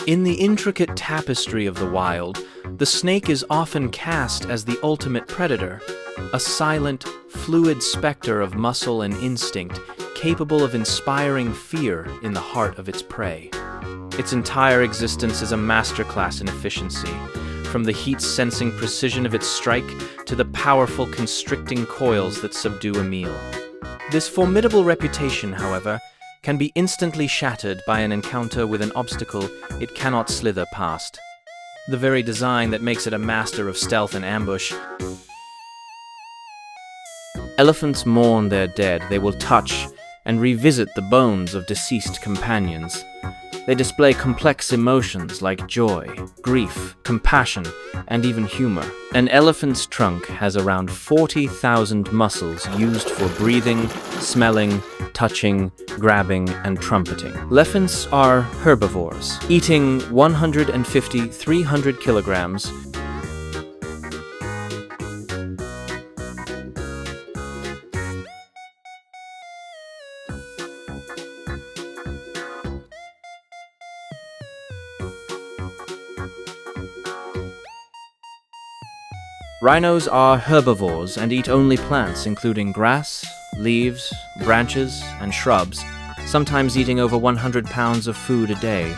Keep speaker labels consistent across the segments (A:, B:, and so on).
A: In the intricate tapestry of the wild, the snake is often cast as the ultimate predator, a silent, fluid specter of muscle and instinct capable of inspiring fear in the heart of its prey. Its entire existence is a masterclass in efficiency, from the heat-sensing precision of its strike to the powerful constricting coils that subdue a meal. This formidable reputation, however, can be instantly shattered by an encounter with an obstacle it cannot slither past. The very design that makes it a master of stealth and ambush. Elephants mourn their dead. They will touch and revisit the bones of deceased companions. They display complex emotions like joy, grief, compassion, and even humor. An elephant's trunk has around 40,000 muscles used for breathing, smelling, touching, grabbing, and trumpeting. Elephants are herbivores, eating 150-300 kilograms Rhinos are herbivores and eat only plants, including grass, leaves, branches, and shrubs, sometimes eating over 100 pounds of food a day.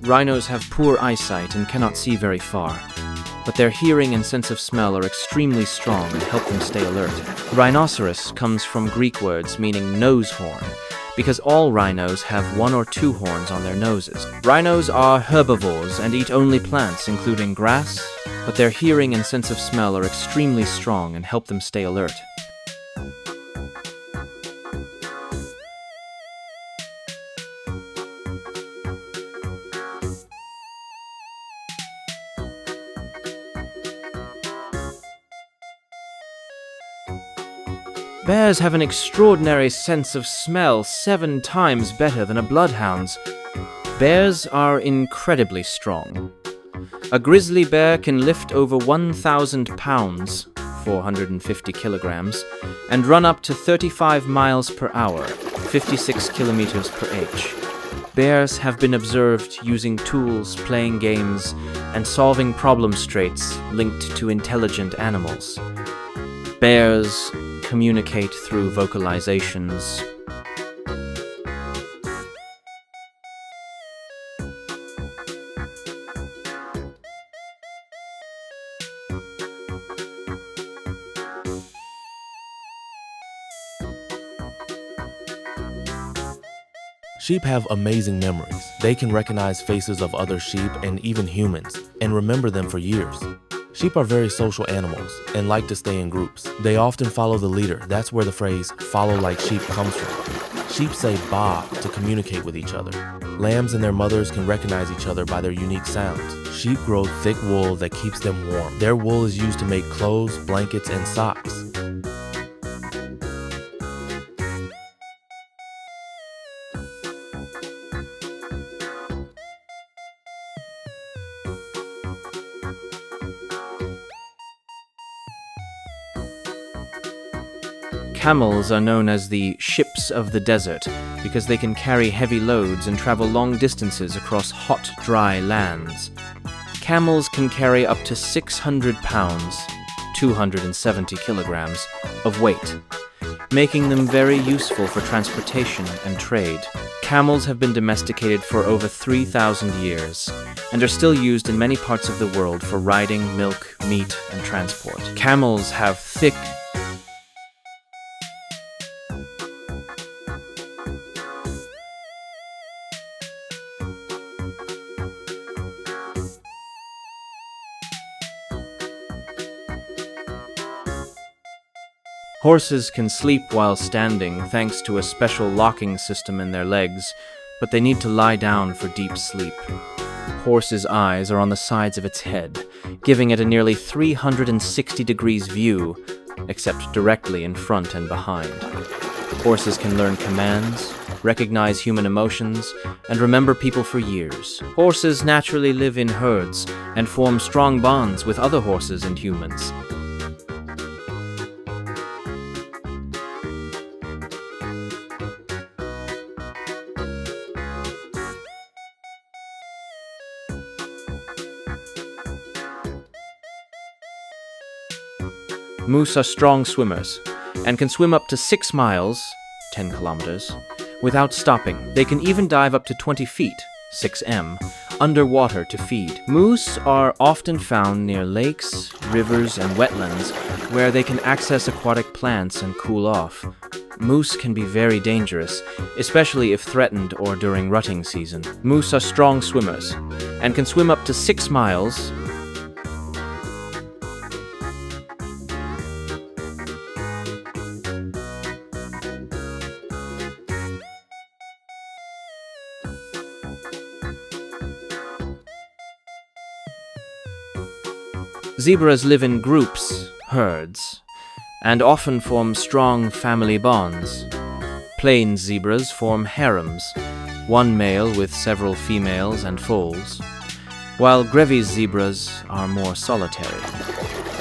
A: Rhinos have poor eyesight and cannot see very far, but their hearing and sense of smell are extremely strong and help them stay alert. Rhinoceros comes from Greek words meaning nose horn, because all rhinos have 1 or 2 horns on their noses. Rhinos are herbivores and eat only plants, including grass, but their hearing and sense of smell are extremely strong and help them stay alert. Bears have an extraordinary sense of smell, 7 times better than a bloodhound's. Bears are incredibly strong. A grizzly bear can lift over 1,000 pounds, 450 kilograms, and run up to 35 miles per hour, 56 kilometers per h. Bears have been observed using tools, playing games, and solving problem traits linked to intelligent animals. Bears communicate through vocalizations.
B: Sheep have amazing memories. They can recognize faces of other sheep and even humans, and remember them for years. Sheep are very social animals and like to stay in groups. They often follow the leader. That's where the phrase, "follow like sheep" comes from. Sheep say "ba" to communicate with each other. Lambs and their mothers can recognize each other by their unique sounds. Sheep grow thick wool that keeps them warm. Their wool is used to make clothes, blankets, and socks.
A: Camels are known as the ships of the desert because they can carry heavy loads and travel long distances across hot, dry lands. Camels can carry up to 600 pounds, 270 kilograms, of weight, making them very useful for transportation and trade. Camels have been domesticated for over 3,000 years and are still used in many parts of the world for riding, milk, meat, and transport. Camels have thick, Horses can sleep while standing thanks to a special locking system in their legs, but they need to lie down for deep sleep. Horse's eyes are on the sides of its head, giving it a nearly 360 degrees view, except directly in front and behind. Horses can learn commands, recognize human emotions, and remember people for years. Horses naturally live in herds and form strong bonds with other horses and humans. Moose are strong swimmers and can swim up to 6 miles, 10 kilometers, without stopping. They can even dive up to 20 feet, 6 m, underwater to feed. Moose are often found near lakes, rivers, and wetlands where they can access aquatic plants and cool off. Moose can be very dangerous, especially if threatened or during rutting season. Moose are strong swimmers and can swim up to 6 miles, Zebras live in groups, herds, and often form strong family bonds. Plains zebras form harems, one male with several females and foals, while Grevy's zebras are more solitary.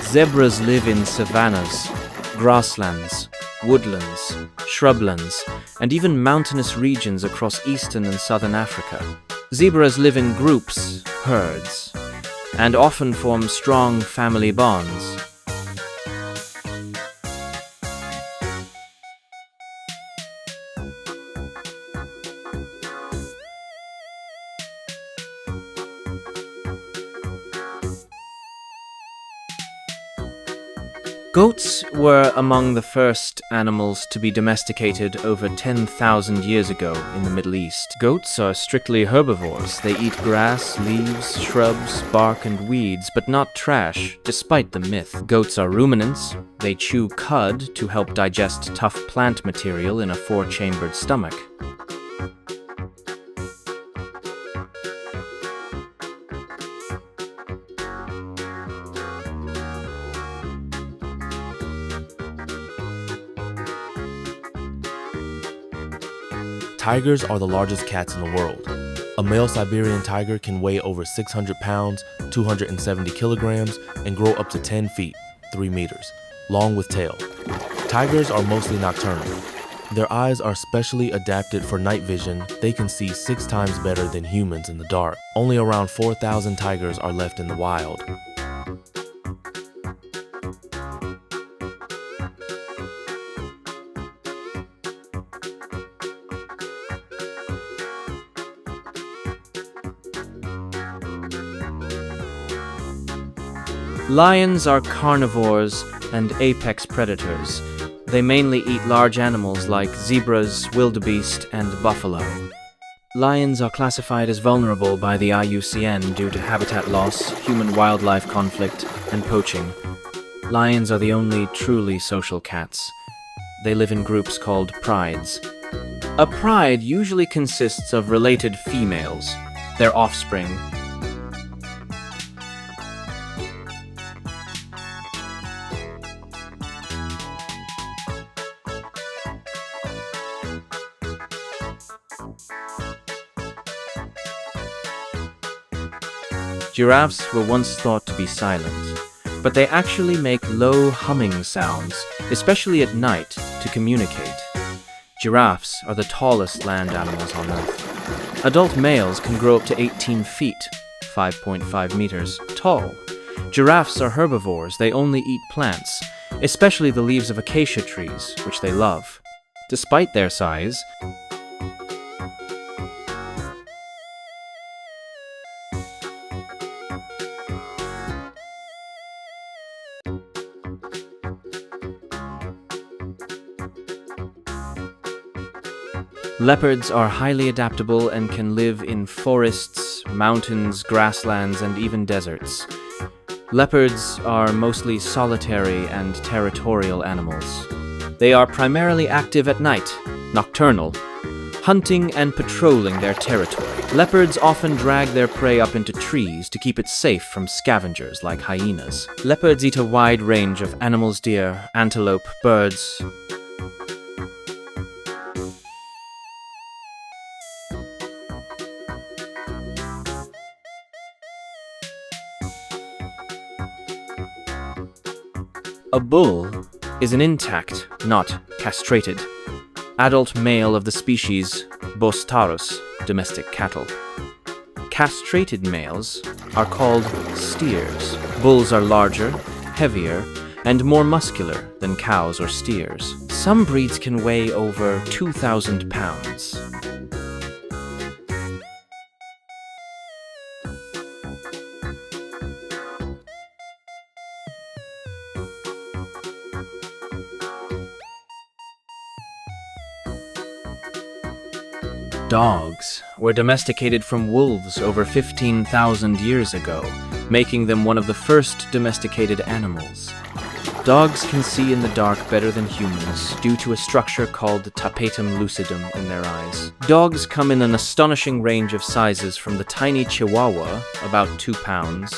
A: Zebras live in savannas, grasslands, woodlands, shrublands, and even mountainous regions across eastern and southern Africa. Zebras live in groups, herds, and often form strong family bonds. Goats were among the first animals to be domesticated over 10,000 years ago in the Middle East. Goats are strictly herbivores. They eat grass, leaves, shrubs, bark, and weeds, but not trash, despite the myth. Goats are ruminants. They chew cud to help digest tough plant material in a 4-chambered stomach.
B: Tigers are the largest cats in the world. A male Siberian tiger can weigh over 600 pounds, 270 kilograms, and grow up to 10 feet, 3 meters, long with tail. Tigers are mostly nocturnal. Their eyes are specially adapted for night vision. They can see 6 times better than humans in the dark. Only around 4,000 tigers are left in the wild.
A: Lions are carnivores and apex predators. They mainly eat large animals like zebras, wildebeest, and buffalo. Lions are classified as vulnerable by the IUCN due to habitat loss, human-wildlife conflict, and poaching. Lions are the only truly social cats. They live in groups called prides. A pride usually consists of related females, their offspring. Giraffes were once thought to be silent, but they actually make low humming sounds, especially at night, to communicate. Giraffes are the tallest land animals on Earth. Adult males can grow up to 18 feet, 5.5 meters, tall. Giraffes are herbivores. They only eat plants, especially the leaves of acacia trees, which they love. Despite their size, leopards are highly adaptable and can live in forests, mountains, grasslands, and even deserts. Leopards are mostly solitary and territorial animals. They are primarily active at night, nocturnal, hunting and patrolling their territory. Leopards often drag their prey up into trees to keep it safe from scavengers like hyenas. Leopards eat a wide range of animals, deer, antelope, birds. A bull is an intact, not castrated, adult male of the species Bos-taurus, domestic cattle. Castrated males are called steers. Bulls are larger, heavier, and more muscular than cows or steers. Some breeds can weigh over 2,000 pounds. Dogs were domesticated from wolves over 15,000 years ago, making them one of the first domesticated animals. Dogs can see in the dark better than humans due to a structure called tapetum lucidum in their eyes. Dogs come in an astonishing range of sizes from the tiny Chihuahua, about 2 pounds,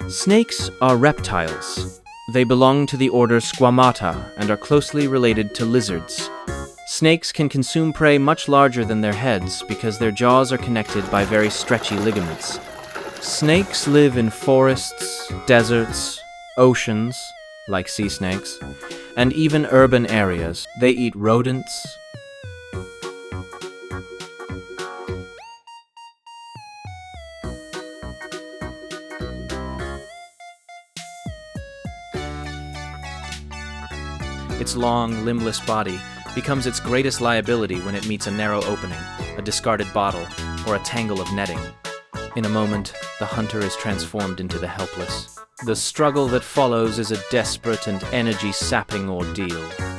A: Snakes are reptiles. They belong to the order Squamata and are closely related to lizards. Snakes can consume prey much larger than their heads because their jaws are connected by very stretchy ligaments. Snakes live in forests, deserts, oceans, like sea snakes, and even urban areas. They eat rodents, Its long, limbless body becomes its greatest liability when it meets a narrow opening, a discarded bottle, or a tangle of netting. In a moment, the hunter is transformed into the helpless. The struggle that follows is a desperate and energy-sapping ordeal.